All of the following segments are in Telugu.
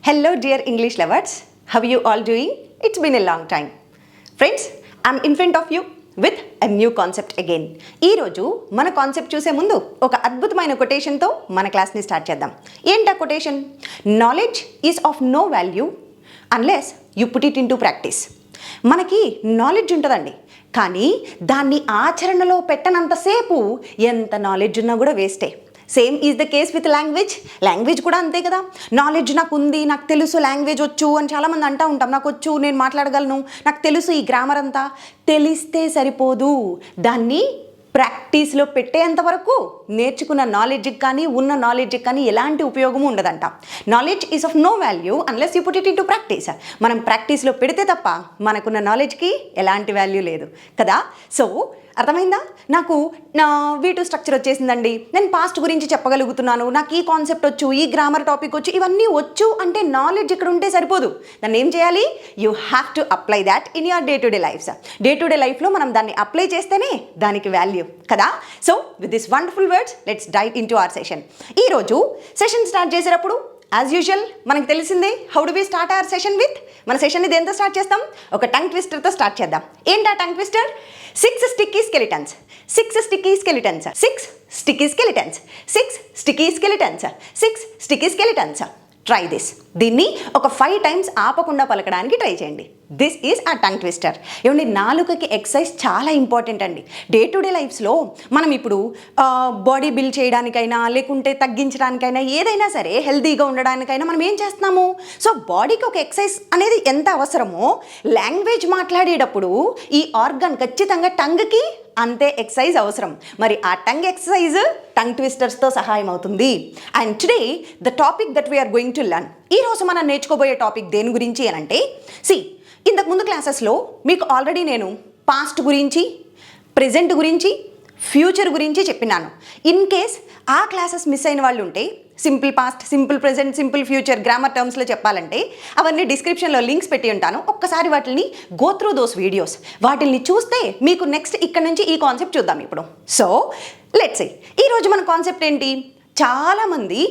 Hello dear English lovers, how are you all doing? It's been a long time. Friends, I'm in front of you with a new concept again. ఈ రోజు మన కాన్సెప్ట్ చూసే ముందు ఒక అద్భుతమైన కొటేషన్తో మన క్లాస్ని స్టార్ట్ చేద్దాం. ఏంటా కొటేషన్? Knowledge is of no value unless you put it in to practice. మనకి నాలెడ్జ్ ఉంటుందండి, కానీ దాన్ని ఆచరణలో పెట్టనంతసేపు ఎంత నాలెడ్జ్ ఉన్నా కూడా వేస్టే. Same is the case with language కూడా అంతే కదా. నాలెడ్జ్ నాకు ఉంది, నాకు తెలుసు, లాంగ్వేజ్ వచ్చు అని చాలామంది అంటూ ఉంటాం. నాకు వచ్చు, నేను మాట్లాడగలను, నాకు తెలుసు ఈ గ్రామర్ అంతా. తెలిస్తే సరిపోదు, దాన్ని ప్రాక్టీస్లో పెట్టేంత వరకు నేర్చుకున్న నాలెడ్జ్కి కానీ ఉన్న నాలెడ్జ్కి కానీ ఎలాంటి ఉపయోగము ఉండదంట. Knowledge is of no value unless you put it in to practice. మనం ప్రాక్టీస్లో పెడితే తప్ప మనకున్న నాలెడ్జ్కి ఎలాంటి వాల్యూ లేదు కదా. సో అర్థమైందా? నాకు నా V2 స్ట్రక్చర్ వచ్చేసిందండి, నేను పాస్ట్ గురించి చెప్పగలుగుతున్నాను, నాకు ఈ కాన్సెప్ట్ వచ్చు, ఈ గ్రామర్ టాపిక్ వచ్చు, ఇవన్నీ వచ్చు అంటే నాలెడ్జ్ ఇక్కడ ఉంటే సరిపోదు. దాన్ని ఏం చేయాలి? You have to apply that in your day to day lifes. Day to day లైఫ్లో మనం దాన్ని అప్లై చేస్తేనే దానికి వాల్యూ కదా. So with this wonderful words let's dive into our session. ఈరోజు సెషన్ స్టార్ట్ చేసేటప్పుడు యాజ్ యూజువల్ మనకు తెలిసిందే, how do we start our session with. మన సెషన్ని దేంతో స్టార్ట్ చేస్తాం? ఒక టంగ్ ట్విస్టర్తో స్టార్ట్ చేద్దాం. ఏంటా tongue twister? 6 sticky skeletons. 6 sticky skeletons. 6 sticky skeletons. 6 sticky skeletons. 6 sticky skeletons. Try this. దీన్ని ఒక 5 times ఆపకుండా పలకడానికి ట్రై చేయండి. దిస్ ఈజ్ ఆ టంగ్ ట్విస్టర్. ఏమండి, నాలుకకి ఎక్సర్సైజ్ చాలా ఇంపార్టెంట్ అండి. డే టు డే లైఫ్స్లో మనం ఇప్పుడు బాడీ బిల్డ్ చేయడానికైనా, లేకుంటే తగ్గించడానికైనా, ఏదైనా సరే హెల్తీగా ఉండడానికైనా మనం ఏం చేస్తున్నాము? సో బాడీకి ఒక ఎక్సర్సైజ్ అనేది ఎంత అవసరమో, లాంగ్వేజ్ మాట్లాడేటప్పుడు ఈ ఆర్గన్ ఖచ్చితంగా టంగ్కి అంతే ఎక్సర్సైజ్ అవసరం. మరి ఆ టంగ్ ఎక్సర్సైజ్ టంగ్ ట్విస్టర్స్తో సహాయం అవుతుంది. And today the topic that we're going to learn, ఈరోజు మనం నేర్చుకోబోయే టాపిక్ దేని గురించి అని అంటే, ఇంతకు ముందు క్లాసెస్లో మీకు ఆల్రెడీ నేను పాస్ట్ గురించి, ప్రెజెంట్ గురించి, ఫ్యూచర్ గురించి చెప్పినాను. ఇన్ కేస్ ఆ క్లాసెస్ మిస్ అయిన వాళ్ళు ఉంటే, simple past, simple present, simple future grammar టర్మ్స్లో చెప్పాలంటే అవన్నీ డిస్క్రిప్షన్లో లింక్స్ పెట్టి ఉంటాను. ఒక్కసారి వాటిని గో త్రూ దోస్ వీడియోస్, వాటిని చూస్తే మీకు నెక్స్ట్ ఇక్కడ నుంచి ఈ కాన్సెప్ట్ చూద్దాం ఇప్పుడు. సో లెట్స్ సే ఈరోజు మన కాన్సెప్ట్ ఏంటి? చాలామంది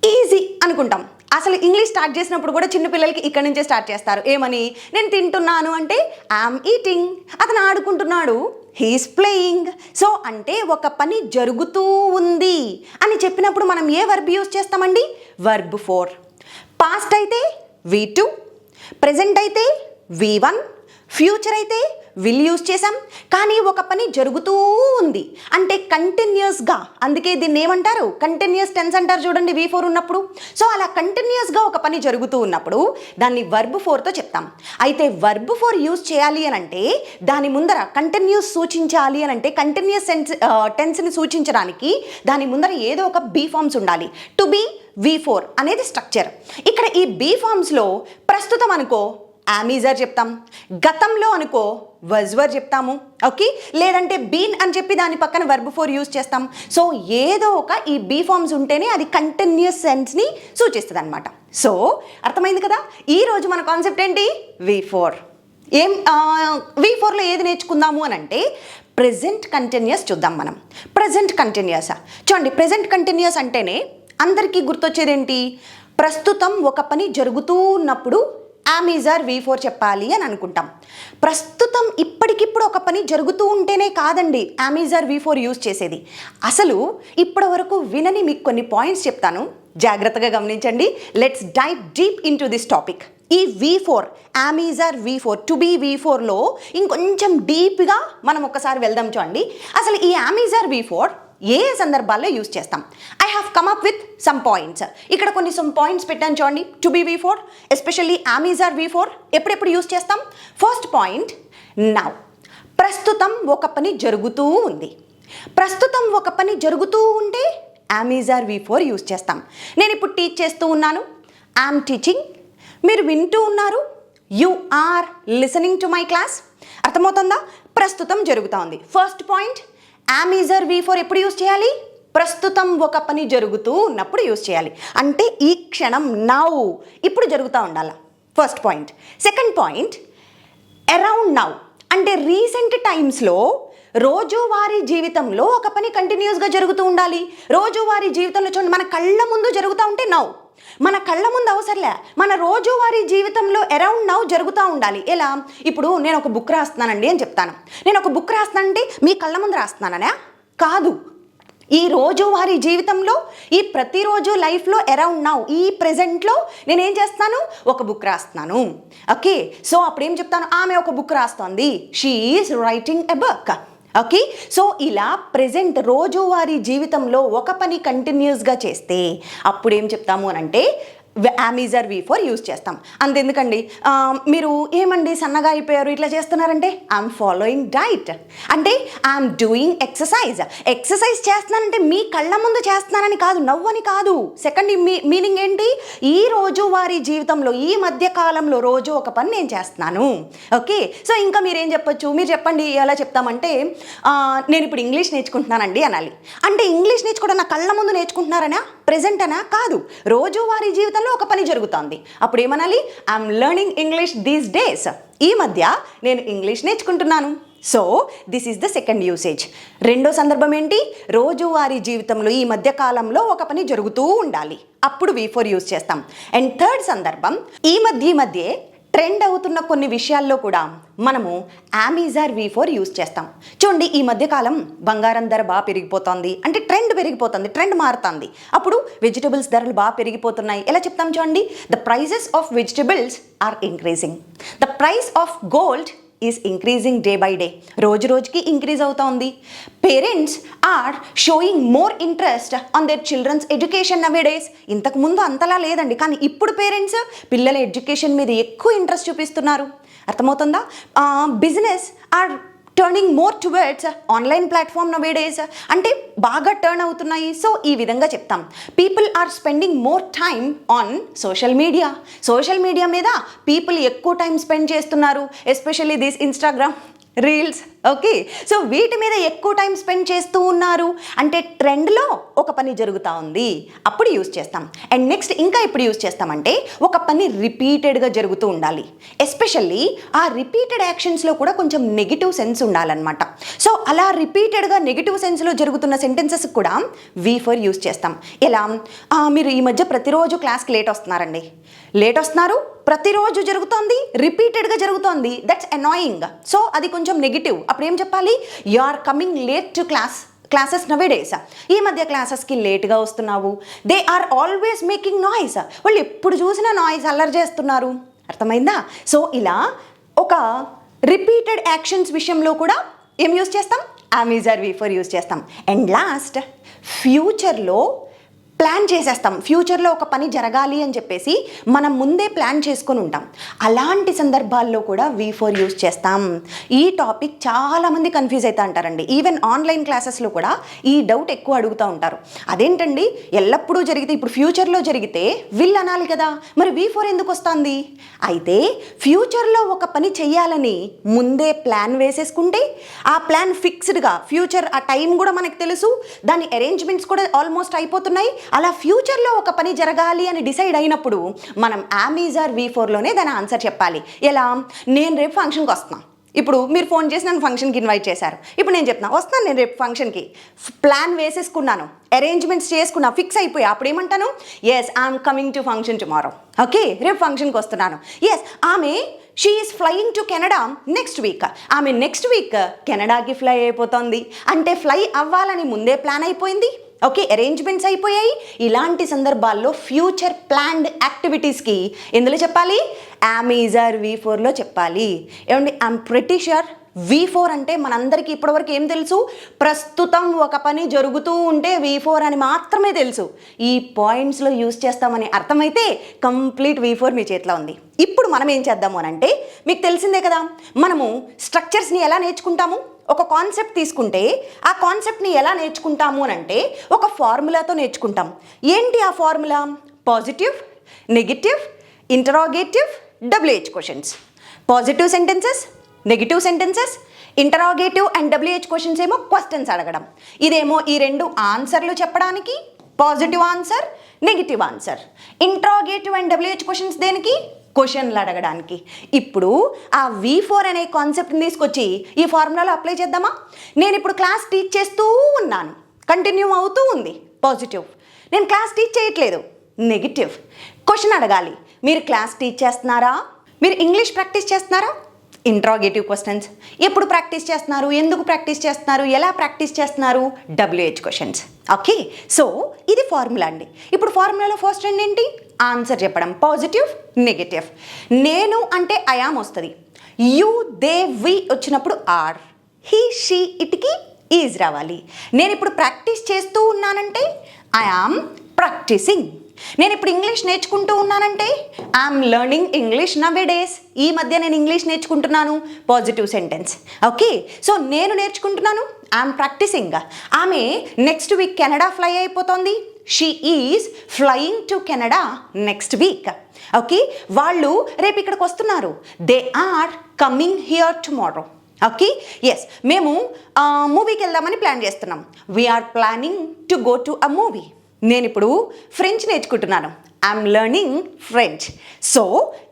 ఈజీ అనుకుంటాం. అసలు ఇంగ్లీష్ స్టార్ట్ చేసినప్పుడు కూడా చిన్నపిల్లలకి ఇక్కడ నుంచే స్టార్ట్ చేస్తారు. ఏమని? నేను తింటున్నాను అంటే ఐఎమ్ ఈటింగ్, అతను ఆడుకుంటున్నాడు, హీఈస్ ప్లేయింగ్. సో అంటే ఒక పని జరుగుతూ ఉంది అని చెప్పినప్పుడు మనం ఏ వర్బ్ యూజ్ చేస్తామండి? వర్బ్ 4. పాస్ట్ అయితే V2, ప్రెజెంట్ అయితే V1, ఫ్యూచర్ అయితే విల్ యూజ్ చేసాం. కానీ ఒక పని జరుగుతూ ఉంది అంటే కంటిన్యూస్గా, అందుకే దీన్ని ఏమంటారు? కంటిన్యూస్ టెన్స్ అంటారు చూడండి V4 ఉన్నప్పుడు. సో అలా కంటిన్యూస్గా ఒక పని జరుగుతూ ఉన్నప్పుడు దాన్ని వర్బ్ 4తో చెప్తాం. అయితే వర్బ్ 4 యూజ్ చేయాలి అని అంటే దాని ముందర కంటిన్యూస్ సూచించాలి అని అంటే కంటిన్యూస్ టెన్స్ని సూచించడానికి దాని ముందర ఏదో ఒక బీ ఫార్మ్స్ ఉండాలి. టు బీ V4 అనేది స్ట్రక్చర్. ఇక్కడ ఈ బీ ఫార్మ్స్లో ప్రస్తుతం అనుకో ఆమీజర్ చెప్తాం, గతంలో అనుకో వజ్వర్ చెప్తాము, ఓకే, లేదంటే బీన్ అని చెప్పి దాని పక్కన వర్బ్ 4 యూజ్ చేస్తాం. సో ఏదో ఒక ఈ బీ ఫార్మ్స్ ఉంటేనే అది కంటిన్యూస్ సెన్స్ని సూచిస్తుంది అనమాట. సో అర్థమైంది కదా. ఈరోజు మన కాన్సెప్ట్ ఏంటి? V4. ఏం V4లో ఏది నేర్చుకుందాము అని అంటే ప్రెజెంట్ కంటిన్యూస్ చూద్దాం మనం. ప్రెజెంట్ కంటిన్యూస్ చూడండి. ప్రెజెంట్ కంటిన్యూస్ అంటేనే అందరికీ గుర్తొచ్చేది ఏంటి? ప్రస్తుతం ఒక పని జరుగుతూ ఉన్నప్పుడు ఆమీజర్ V4 చెప్పాలి అని అనుకుంటాం. ప్రస్తుతం ఇప్పటికిప్పుడు ఒక పని జరుగుతూ ఉంటేనే కాదండి ఆమీజర్ V4 యూజ్ చేసేది. అసలు ఇప్పటి వరకు వినని మీకు కొన్ని పాయింట్స్ చెప్తాను, జాగ్రత్తగా గమనించండి. Let's dive deep into this topic. ఈ V4 ఆమీజర్ V4 టు బీ V4లో ఇంకొంచెం డీప్గా మనం ఒకసారి వెళ్దాం. చూడండి, అసలు ఈ ఆమీజర్ V4 ఏ సందర్భాల్లో యూజ్ చేస్తాం? I have come up with some points. ఇక్కడ కొన్ని పాయింట్స్ పెట్టాను చూడండి. To be V4, especially ఆమీజర్ V4 ఎప్పుడెప్పుడు యూజ్ చేస్తాం? First point, now. ప్రస్తుతం ఒక పని జరుగుతూ ఉంది. ప్రస్తుతం ఒక పని జరుగుతూ ఉంటే ఆమీజర్ V4 యూజ్ చేస్తాం. నేను ఇప్పుడు టీచ్ చేస్తూ ఉన్నాను, ఐఎమ్ టీచింగ్. మీరు వింటూ ఉన్నారు, you are listening to my class. అర్థమవుతుందా? ప్రస్తుతం జరుగుతూ ఉంది. ఫస్ట్ పాయింట్, ఆమీజర్ V4 ఎప్పుడు యూజ్ చేయాలి? ప్రస్తుతం ఒక పని జరుగుతూ ఉన్నప్పుడు యూజ్ చేయాలి. అంటే ఈ క్షణం, నౌ, ఇప్పుడు జరుగుతూ ఉండాలి. First point. Second point, around now అంటే రీసెంట్ టైమ్స్లో, రోజువారీ జీవితంలో ఒక పని కంటిన్యూస్గా జరుగుతూ ఉండాలి. రోజువారీ జీవితంలో చూడండి, మన కళ్ళ ముందు జరుగుతూ ఉంటే నౌ. మన కళ్ళ ముందు అవసరంలే, మన రోజువారీ జీవితంలో అరౌండ్ నౌ జరుగుతూ ఉండాలి. ఎలా? ఇప్పుడు నేను ఒక బుక్ రాస్తున్నానండి అని చెప్తాను. నేను ఒక బుక్ రాస్తున్నానంటే మీ కళ్ళ ముందు రాస్తున్నాననే కాదు. ఈ రోజువారీ జీవితంలో, ఈ ప్రతిరోజు లైఫ్లో అరౌండ్ నౌ, ఈ ప్రెజెంట్లో నేనేం చేస్తున్నాను? ఒక బుక్ రాస్తున్నాను. ఓకే, సో అప్పుడు ఏం చెప్తాను? ఆమె ఒక బుక్ రాస్తోంది. She is writing a book. Okay, so ఇలా ప్రెజెంట్ రోజువారీ జీవితంలో ఒక పని కంటిన్యూస్గా చేస్తే అప్పుడు ఏం చెప్తాము అని అంటే am is are V four use చేస్తాం. అంతెందుకండి, మీరు ఏమండి సన్నగా అయిపోయారు ఇట్లా చేస్తున్నారంటే ఐఎమ్ ఫాలోయింగ్ డైట్, అంటే ఐఎమ్ డూయింగ్ ఎక్సర్సైజ్. ఎక్సర్సైజ్ చేస్తున్నానంటే మీ కళ్ళ ముందు చేస్తున్నానని కాదు, నవ్వని కాదు. సెకండ్ మీనింగ్ ఏంటి? ఈ రోజువారీ జీవితంలో, ఈ మధ్య కాలంలో రోజు ఒక పని నేను చేస్తున్నాను. ఓకే, సో ఇంకా మీరేం చెప్పొచ్చు? మీరు చెప్పండి, ఎలా చెప్తామంటే నేను ఇప్పుడు ఇంగ్లీష్ నేర్చుకుంటున్నానండి అనాలి. అంటే ఇంగ్లీష్ నేర్చుకోవడం నా కళ్ళ ముందు నేర్చుకుంటున్నారనా, ప్రెజెంట్ అనా? కాదు, రోజువారీ జీవితంలో ఒక పని జరుగుతోంది. అప్పుడు ఏమనాలి? I'm learning English these days. ఈ మధ్య నేను ఇంగ్లీష్ నేర్చుకుంటున్నాను. So this is the second usage. రెండో సందర్భం ఏంటి? రోజువారీ జీవితంలో ఈ మధ్య కాలంలో ఒక పని జరుగుతూ ఉండాలి, అప్పుడు V4 యూజ్ చేస్తాం. అండ్ థర్డ్ సందర్భం, ఈ మధ్య ట్రెండ్ అవుతున్న కొన్ని విషయాల్లో కూడా మనము yam is are V4 use చేస్తాం. చూడండి, ఈ మధ్యకాలం బంగారం ధర బాగా పెరిగిపోతుంది, అంటే ట్రెండ్ పెరిగిపోతుంది, ట్రెండ్ మారుతుంది. అప్పుడు వెజిటబుల్స్ ధరలు బాగా పెరిగిపోతున్నాయి. ఎలా చెప్తాం? చూడండి, the prices of vegetables are increasing. The price of gold is increasing day by day. రోజు రోజుకి ఇంక్రీజ్ అవుతోంది. Parents are showing more interest on their children's education nowadays. ఇంతకుముందు అంతలా లేదండి, కానీ ఇప్పుడు పేరెంట్స్ పిల్లల ఎడ్యుకేషన్ మీద ఎక్కువ ఇంట్రెస్ట్ చూపిస్తున్నారు. అర్థమవుతుందా? Business are turning more towards online platform nowadays, అంటే బాగా టర్న్ అవుతున్నాయి. సో ఈ విధంగా చెప్తాం. People are spending more time on social media. Social media మీద పీపుల్ ఎక్కువ టైం స్పెండ్ చేస్తున్నారు, especially this Instagram reels. Okay, so వీటి మీద ఎక్కువ టైం స్పెండ్ చేస్తూ ఉన్నారు, అంటే ట్రెండ్లో ఒక పని జరుగుతూ ఉంది, అప్పుడు యూజ్ చేస్తాం. అండ్ నెక్స్ట్ ఇంకా ఎప్పుడు యూజ్ చేస్తామంటే ఒక పని రిపీటెడ్గా జరుగుతూ ఉండాలి. ఎస్పెషల్లీ ఆ రిపీటెడ్ యాక్షన్స్లో కూడా కొంచెం నెగిటివ్ సెన్స్ ఉండాలన్నమాట. సో అలా రిపీటెడ్గా నెగిటివ్ సెన్స్లో జరుగుతున్న సెంటెన్సెస్ కూడా V4 యూజ్ చేస్తాం. ఎలా? మీరు ఈ మధ్య ప్రతిరోజు క్లాస్కి లేట్ వస్తున్నారండి, లేట్ వస్తున్నారు, ప్రతిరోజు జరుగుతోంది, రిపీటెడ్గా జరుగుతోంది, దట్స్ అనాయింగ్. సో అది కొంచెం నెగిటివ్. అప్పుడు ఏం చెప్పాలి? You are coming late to classes nowadays. ఈ మధ్య క్లాసెస్కి లేట్గా వస్తున్నావు. They are always making noise. వాళ్ళు ఎప్పుడు చూసినా నాయిస్, అల్లరి చేస్తున్నారు. అర్థమైందా? సో ఇలా ఒక రిపీటెడ్ యాక్షన్స్ విషయంలో కూడా ఏం యూజ్ చేస్తాం? Am is are V4 use చేస్తాం. అండ్ లాస్ట్, ఫ్యూచర్లో ప్లాన్ చేసేస్తాం. ఫ్యూచర్లో ఒక పని జరగాలి అని చెప్పేసి మనం ముందే ప్లాన్ చేసుకొని ఉంటాం. అలాంటి సందర్భాల్లో కూడా V4 యూజ్ చేస్తాం. ఈ టాపిక్ చాలామంది కన్ఫ్యూజ్ అవుతూ ఉంటారండి. ఈవెన్ ఆన్లైన్ క్లాసెస్లో కూడా ఈ డౌట్ ఎక్కువ అడుగుతూ ఉంటారు. అదేంటండి, ఎల్లప్పుడూ జరిగితే ఇప్పుడు ఫ్యూచర్లో జరిగితే విల్ అనాలి కదా, మరి V4 ఎందుకు వస్తుంది? అయితే ఫ్యూచర్లో ఒక పని చెయ్యాలని ముందే ప్లాన్ వేసేసుకుంటే ఆ ప్లాన్ ఫిక్స్డ్గా, ఫ్యూచర్ ఆ టైం కూడా మనకు తెలుసు, దాని అరేంజ్మెంట్స్ కూడా ఆల్మోస్ట్ అయిపోతున్నాయి. అలా ఫ్యూచర్లో ఒక పని జరగాలి అని డిసైడ్ అయినప్పుడు మనం యామ్ ఈజ్ ఆర్ V4లోనే దాని ఆన్సర్ చెప్పాలి. ఎలా? నేను రేపు ఫంక్షన్కి వస్తున్నాను. ఇప్పుడు మీరు ఫోన్ చేసి నన్ను ఫంక్షన్కి ఇన్వైట్ చేశారు. ఇప్పుడు నేను చెప్తున్నా వస్తాను నేను రేపు ఫంక్షన్కి, ప్లాన్ వేసేసుకున్నాను, అరేంజ్మెంట్స్ చేసుకున్నా, ఫిక్స్ అయిపోయా. అప్పుడు ఏమంటాను? Yes, I'm coming to function tomorrow. Okay, రేపు ఫంక్షన్కి వస్తున్నాను. ఎస్, ఆమె she is flying to Canada next week. ఆమె నెక్స్ట్ వీక్ కెనడాకి ఫ్లై అయిపోతుంది, అంటే ఫ్లై అవ్వాలని ముందే ప్లాన్ అయిపోయింది. ఓకే, అరేంజ్మెంట్స్ అయిపోయాయి. ఇలాంటి సందర్భాల్లో ఫ్యూచర్ ప్లాన్డ్ యాక్టివిటీస్కి ఎందులో చెప్పాలి? యామ్ ఈజ్ ఆర్ V4లో చెప్పాలి. ఏమండి, ఐఎమ్ ప్రిటీ ష్యూర్ V4 అంటే మనందరికీ ఇప్పటివరకు ఏం తెలుసు? ప్రస్తుతం ఒక పని జరుగుతూ ఉంటే V4 అని మాత్రమే తెలుసు. ఈ పాయింట్స్లో యూజ్ చేస్తామని అర్థమైతే కంప్లీట్ V4 మీ చేతిలో ఉంది. ఇప్పుడు మనం ఏం చేద్దాము అని అంటే, మీకు తెలిసిందే కదా, మనము స్ట్రక్చర్స్ని ఎలా నేర్చుకుంటాము? ఒక కాన్సెప్ట్ తీసుకుంటే ఆ కాన్సెప్ట్ని ఎలా నేర్చుకుంటాము అని అంటే ఒక ఫార్ములాతో నేర్చుకుంటాం. ఏంటి ఆ formula? Positive, negative, interrogative, WH questions. Positive sentences, negative sentences, interrogative and WH questions ఏమో క్వశ్చన్స్ అడగడం. ఇదేమో ఈ రెండు ఆన్సర్లు చెప్పడానికి, positive answer, negative answer. Interrogative and WH questions దేనికి? క్వశ్చన్లు అడగడానికి. ఇప్పుడు ఆ V4 అనే కాన్సెప్ట్ని తీసుకొచ్చి ఈ ఫార్ములాలో అప్లై చేద్దామా? నేను ఇప్పుడు క్లాస్ టీచ్ చేస్తూ ఉన్నాను, కంటిన్యూ అవుతూ ఉంది, పాజిటివ్. నేను క్లాస్ టీచ్ చేయట్లేదు, నెగిటివ్. క్వశ్చన్ అడగాలి, మీరు క్లాస్ టీచ్ చేస్తున్నారా, మీరు ఇంగ్లీష్ ప్రాక్టీస్ చేస్తున్నారా, ఇంట్రాగేటివ్ క్వశ్చన్స్. ఎప్పుడు ప్రాక్టీస్ చేస్తున్నారు, ఎందుకు ప్రాక్టీస్ చేస్తున్నారు, ఎలా ప్రాక్టీస్ చేస్తున్నారు, WH క్వశ్చన్స్. ఓకే, సో ఇది ఫార్ములా అండి. ఇప్పుడు ఫార్ములాలో ఫస్ట్ ఏంటి, ఆన్సర్ చెప్పడం, పాజిటివ్ నెగిటివ్. నేను అంటే ఐ యామ్ వస్తుంది, యూ దే వి వచ్చినప్పుడు ఆర్, హీ షీ ఇట్కి ఈజ్ రావాలి. నేను ఇప్పుడు ప్రాక్టీస్ చేస్తూ ఉన్నానంటే ఐ యామ్ ప్రాక్టీసింగ్. నేను ఇప్పుడు ఇంగ్లీష్ నేర్చుకుంటూ ఉన్నానంటే I'm learning English now days. ఈ మధ్య నేను ఇంగ్లీష్ నేర్చుకుంటున్నాను, పాజిటివ్ సెంటెన్స్. ఓకే, సో నేను నేర్చుకుంటున్నాను, ఐఎమ్ ప్రాక్టీసింగ్. ఆమె నెక్స్ట్ వీక్ కెనడా ఫ్లై అయిపోతుంది, she is flying to Canada next week. Okay, వాళ్ళు రేపు ఇక్కడికి వస్తున్నారు, they are coming here tomorrow. Okay, yes, మేము మూవీకి వెళ్దామని ప్లాన్ చేస్తున్నాం, we're planning to go to a movie. నేను ఇప్పుడు ఫ్రెంచ్ నేర్చుకుంటున్నాను, ఐఎమ్ లెర్నింగ్ ఫ్రెంచ్. సో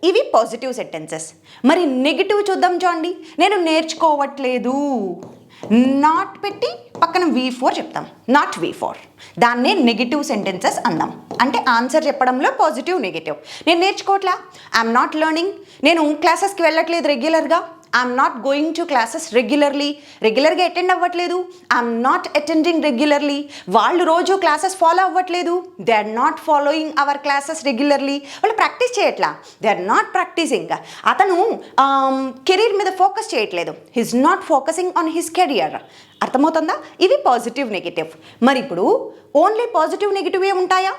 ఇవి పాజిటివ్ సెంటెన్సెస్. మరి నెగిటివ్ చూద్దాం. చూడండి, నేను నేర్చుకోవట్లేదు, నాట్ పెట్టి పక్కన V4 చెప్తాం, నాట్ V4. దాన్నే నెగిటివ్ సెంటెన్సెస్ అందాం. అంటే ఆన్సర్ చెప్పడంలో పాజిటివ్ నెగిటివ్. నేను నేర్చుకోవట్లా, ఐఎమ్ నాట్ లెర్నింగ్. నేను క్లాసెస్కి వెళ్ళట్లేదు రెగ్యులర్గా, I'm not going to classes రెగ్యులర్గా అటెండ్ అవ్వట్లేదు, ఐఎమ్ నాట్ అటెండింగ్ రెగ్యులర్లీ. వాళ్ళు రోజు క్లాసెస్ ఫాలో అవ్వట్లేదు, they are not following our classes regularly. వాళ్ళు ప్రాక్టీస్ చేయట్లా, దే ఆర్ నాట్ ప్రాక్టీసింగ్. అతను కెరీర్ మీద ఫోకస్ చేయట్లేదు, he's not focusing on his career. అర్థమవుతుందా? ఇవి పాజిటివ్ నెగిటివ్. మరి ఇప్పుడు ఓన్లీ పాజిటివ్ నెగిటివే ఉంటాయా?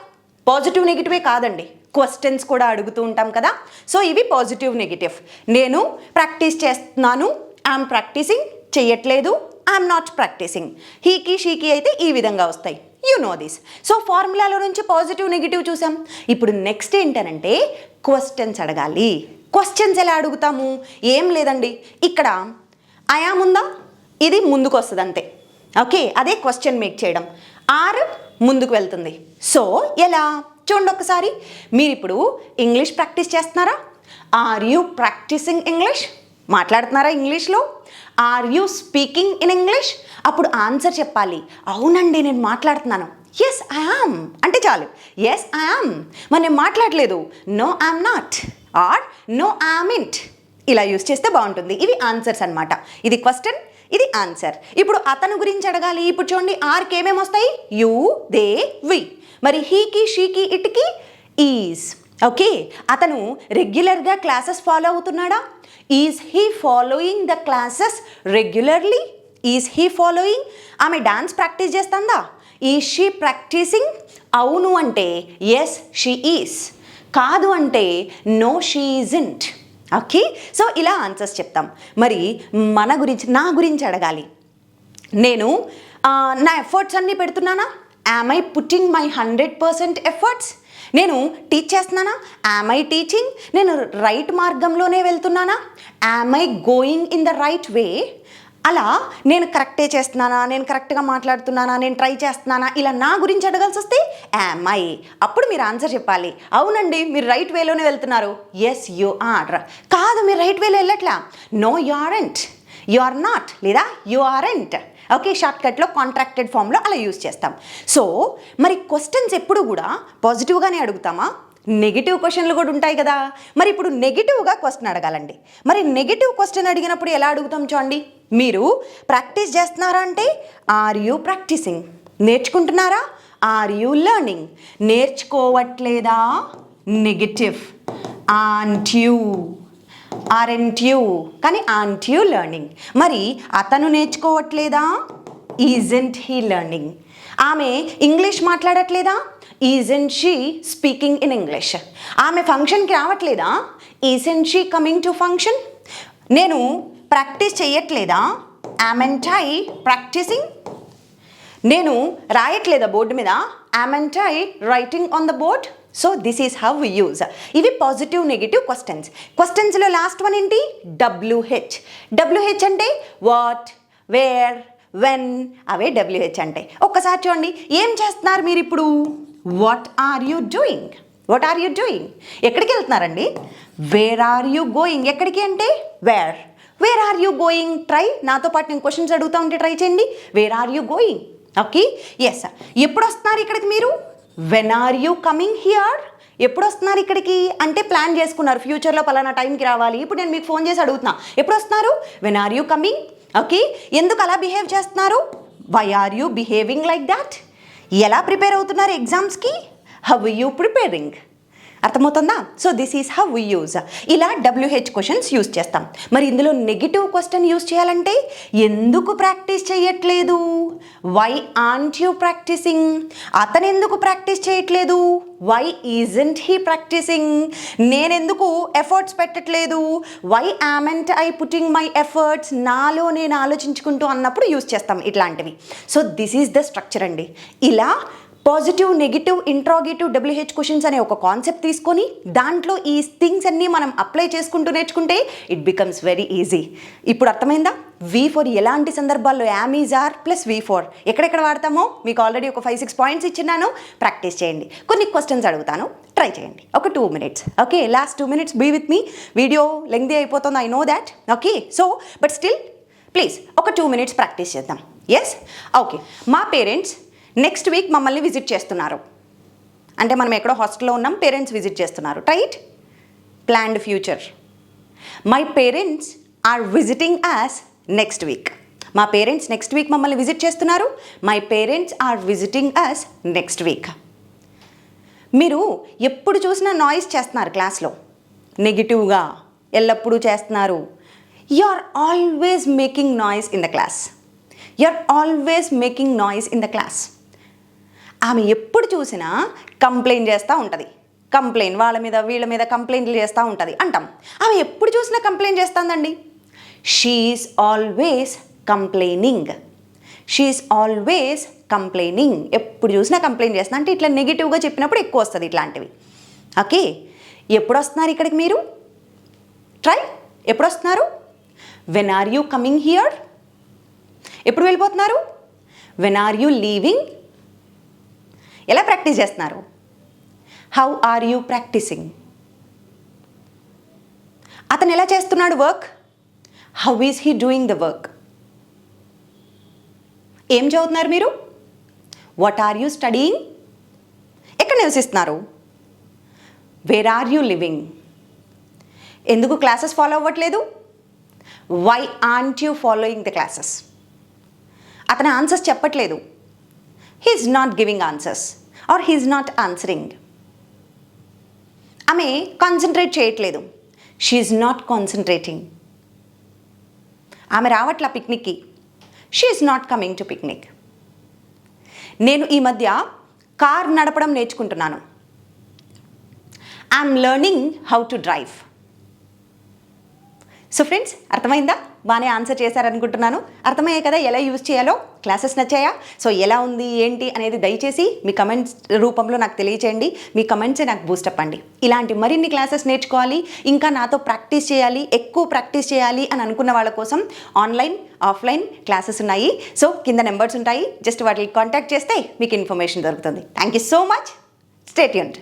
పాజిటివ్ నెగిటివే కాదండి, క్వశ్చన్స్ కూడా అడుగుతూ ఉంటాం కదా. సో ఇవి పాజిటివ్ నెగిటివ్. నేను ప్రాక్టీస్ చేస్తున్నాను, ఐఎమ్ ప్రాక్టీసింగ్, చేయట్లేదు, ఐఎమ్ నాట్ ప్రాక్టీసింగ్. హీకి షీకి అయితే ఈ విధంగా వస్తాయి, యు నో దిస్. సో ఫార్ములాలో నుంచి పాజిటివ్ నెగిటివ్ చూసాం. ఇప్పుడు నెక్స్ట్ ఏంటనంటే క్వశ్చన్స్ అడగాలి. క్వశ్చన్స్ ఎలా అడుగుతాము? ఏం లేదండి, ఇక్కడ ఐ యామ్ ఉందా, ఇది ముందుకు వస్తుంది అంతే. ఓకే, అదే క్వశ్చన్ మేక్ చేయడం. ఆర్ ముందుకు వెళ్తుంది. సో ఎలా చూడండి ఒకసారి, మీరు ఇప్పుడు ఇంగ్లీష్ ప్రాక్టీస్ చేస్తున్నారా? Are you practicing English? మాట్లాడుతున్నారా ఇంగ్లీష్లో? Are you speaking in English? అప్పుడు ఆన్సర్ చెప్పాలి, అవునండి నేను మాట్లాడుతున్నాను. ఎస్ ఐ యామ్ అంటే చాలు, ఎస్ ఐ యామ్. మరి నేను మాట్లాడలేదు, no I'm not, or no I amn't. ఇలా యూస్ చేస్తే బాగుంటుంది. ఇవి ఆన్సర్స్ అనమాట. ఇది క్వశ్చన్, ఇది ఆన్సర్. ఇప్పుడు అతను గురించి అడగాలి. ఇప్పుడు చూడండి, ఆర్కి ఏమేమి వస్తాయి? You, they, we. మరి హీకి షీకి ఇట్కి ఈజ్. ఓకే, అతను రెగ్యులర్గా క్లాసెస్ ఫాలో అవుతున్నాడా? Is he following the classes regularly? Is he following? ఆమె డాన్స్ ప్రాక్టీస్ చేస్తుందా? Is she practising? అవును అంటే ఎస్ షీ ఈజ్, కాదు అంటే no she isn't. Okay, so ఇలా ఆన్సర్స్ చెప్తాం. మరి నా గురించి అడగాలి. నేను నా ఎఫర్ట్స్ అన్నీ పెడుతున్నానా? Am I putting my 100% efforts? నేను టీచ్ చేస్తున్నానా? Am I teaching? నేను రైట్ మార్గంలోనే వెళ్తున్నానా? Am I going in the right way? అలా నేను కరెక్టే చేస్తున్నానా, నేను కరెక్ట్గా మాట్లాడుతున్నానా, నేను ట్రై చేస్తున్నానా, ఇలా నా గురించి అడగాల్సి వస్తే యామ్ ఐ. అప్పుడు మీరు ఆన్సర్ చెప్పాలి, అవునండి మీరు రైట్ వేలోనే వెళ్తున్నారు, ఎస్ యు ఆర్. కాదు మీరు రైట్ వేలో వెళ్ళట్లా, no you aren't, you are not, లేదా యు ఆర్ంట్. ఓకే, షార్ట్కట్లో కాంట్రాక్టెడ్ ఫామ్లో అలా యూజ్ చేస్తాం. సో మరి క్వశ్చన్స్ ఎప్పుడు కూడా పాజిటివ్గానే అడుగుతామా? నెగిటివ్ క్వశ్చన్లు కూడా ఉంటాయి కదా. మరి ఇప్పుడు నెగిటివ్గా క్వశ్చన్ అడగాలండి. మరి నెగిటివ్ క్వశ్చన్ అడిగినప్పుడు ఎలా అడుగుతాం చూడండి. మీరు ప్రాక్టీస్ చేస్తున్నారా అంటే ఆర్ యూ ప్రాక్టీసింగ్? నేర్చుకుంటున్నారా? Are you learning? నేర్చుకోవట్లేదా? Negative. Aren't you, aren't you, కానీ ఆంట్ యూ లెర్నింగ్. మరి అతను నేర్చుకోవట్లేదా? Isn't he learning? ఆమె ఇంగ్లీష్ మాట్లాడట్లేదా? Isn't she speaking in English? ఆమె ఫంక్షన్కి రావట్లేదా? Isn't she coming to function? నేను ప్రాక్టీస్ చేయట్లేదా? Amn't I practising? నేను రాయట్లేదా బోర్డు మీద? Amn't I writing on the board? So this is how we use. ఇవి positive negative questions. క్వశ్చన్స్లో last one ఏంటి? WH. WH అంటే వాట్, వేర్, వెన్, అవే WH అంటే. ఒక్కసారి చూడండి, ఏం చేస్తున్నారు మీరు ఇప్పుడు? What are you doing? What are you doing? ఎక్కడికి వెళ్తున్నారండి? Where are you going? ఎక్కడికి అంటే where. Where are you going? Try, నాతో పాటు నేను క్వశ్చన్స్ అడుగుతూ ఉంటే ట్రై చేయండి. Where are you going? Okay, yes. ఎప్పుడు వస్తున్నారు ఇక్కడికి మీరు? When are you coming here? ఎప్పుడు వస్తున్నారు ఇక్కడికి అంటే ప్లాన్ చేసుకున్నారు, ఫ్యూచర్లో పలానా టైంకి రావాలి. ఇప్పుడు నేను మీకు ఫోన్ చేసి అడుగుతున్నా, ఎప్పుడు వస్తున్నారు? When are you coming? Okay, ఎందుకు అలా బిహేవ్ చేస్తున్నారు? Why are you behaving like that? ఎలా ప్రిపేర్ అవుతున్నారు ఎగ్జామ్స్కి? How you preparing? అర్థమవుతుందా? So this is how we use. ఇలా WH క్వశ్చన్స్ యూజ్ చేస్తాం. మరి ఇందులో నెగిటివ్ క్వశ్చన్ యూజ్ చేయాలంటే ఎందుకు ప్రాక్టీస్ చేయట్లేదు? Why aren't you practising? అతను ఎందుకు ప్రాక్టీస్ చేయట్లేదు? Why isn't he practising? నేనెందుకు ఎఫర్ట్స్ పెట్టట్లేదు? Why amn't I putting my efforts? నాలో నేను ఆలోచించుకుంటూ అన్నప్పుడు యూజ్ చేస్తాం ఇట్లాంటివి. So this is the structure అండి. ఇలా positive, negative, interrogative, WH questions అనే ఒక కాన్సెప్ట్ తీసుకొని దాంట్లో ఈ థింగ్స్ అన్నీ మనం అప్లై చేసుకుంటూ నేర్చుకుంటే ఇట్ బికమ్స్ వెరీ ఈజీ. ఇప్పుడు అర్థమైందా? V4 ఎలాంటి సందర్భాల్లో yam is are plus V4 ఎక్కడెక్కడ వాడతామో మీకు ఆల్రెడీ ఒక 5-6 పాయింట్స్ ఇచ్చినాను. ప్రాక్టీస్ చేయండి. కొన్ని క్వశ్చన్స్ అడుగుతాను, ట్రై చేయండి. ఒక 2 minutes. Okay, last 2 minutes be with me. Video lengthy అయిపోతుంది, I know that. Okay, so but still please ఒక 2 minutes ప్రాక్టీస్ చేద్దాం. Yes, okay. మా పేరెంట్స్ నెక్స్ట్ వీక్ మమ్మల్ని విజిట్ చేస్తున్నారు. అంటే మనం ఎక్కడో హాస్టల్లో ఉన్నాం, పేరెంట్స్ విజిట్ చేస్తున్నారు, right? Planned future. My parents are visiting us next week. మా పేరెంట్స్ నెక్స్ట్ వీక్ మమ్మల్ని విజిట్ చేస్తున్నారు. My parents are visiting us next week. మీరు ఎప్పుడు చూసినా నాయిస్ చేస్తున్నారు క్లాస్లో, నెగిటివ్గా ఎల్లప్పుడూ చేస్తున్నారు. You are always making noise in the class. You are always making noise in the class. ఆమె ఎప్పుడు చూసినా కంప్లైంట్ చేస్తూ ఉంటుంది. కంప్లైంట్, వాళ్ళ మీద వీళ్ళ మీద కంప్లైంట్లు చేస్తూ ఉంటుంది అంటాం. ఆమె ఎప్పుడు చూసినా కంప్లైంట్ చేస్తుందండి. She's always complaining. She's always complaining. ఎప్పుడు చూసినా కంప్లైంట్ చేస్తున్నా అంటే ఇట్లా నెగిటివ్గా చెప్పినప్పుడు ఎక్కువ వస్తుంది ఇట్లాంటివి. ఓకే, ఎప్పుడు వస్తున్నారు ఇక్కడికి మీరు? ట్రై. ఎప్పుడు వస్తున్నారు? When are you coming here? ఎప్పుడు వెళ్ళిపోతున్నారు? When are you leaving? ఎలా ప్రాక్టీస్ చేస్తున్నారు? How are you practising? అతను ఎలా చేస్తున్నాడు work? How is he doing the work? ఏం చదువుతున్నారు మీరు? What are you studying? ఎక్కడ నివసిస్తున్నారు? Where are you living? ఎందుకు క్లాసెస్ ఫాలో అవ్వట్లేదు? Why aren't you following the classes? అతను ఆన్సర్స్ చెప్పట్లేదు. He is not giving answers or he is not answering. ఆమె కాన్సన్ట్రేట్ చేయట్లేదు. She is not concentrating. ఆమె రావట్లా పిక్నిక్కి. She is not coming to picnic. నేను ఈ మధ్య కార్ నడపడం నేర్చుకుంటున్నాను. I'm learning how to drive. So friends, అర్థమైందా? బాగానే ఆన్సర్ చేశారనుకుంటున్నాను. అర్థమయ్యే కదా ఎలా యూజ్ చేయాలో. క్లాసెస్ నచ్చాయా? సో ఎలా ఉంది ఏంటి అనేది దయచేసి మీ కమెంట్స్ రూపంలో నాకు తెలియచేయండి. మీ కమెంట్సే నాకు బూస్టప్ అండి. ఇలాంటి మరిన్ని క్లాసెస్ నేర్చుకోవాలి, ఇంకా నాతో ప్రాక్టీస్ చేయాలి, ఎక్కువ ప్రాక్టీస్ చేయాలి అని అనుకున్న వాళ్ళ కోసం ఆన్లైన్, ఆఫ్లైన్ క్లాసెస్ ఉన్నాయి. సో కింద నెంబర్స్ ఉంటాయి, జస్ట్ వాటిని కాంటాక్ట్ చేస్తే మీకు ఇన్ఫర్మేషన్ దొరుకుతుంది. Thank you so much. Stay tuned.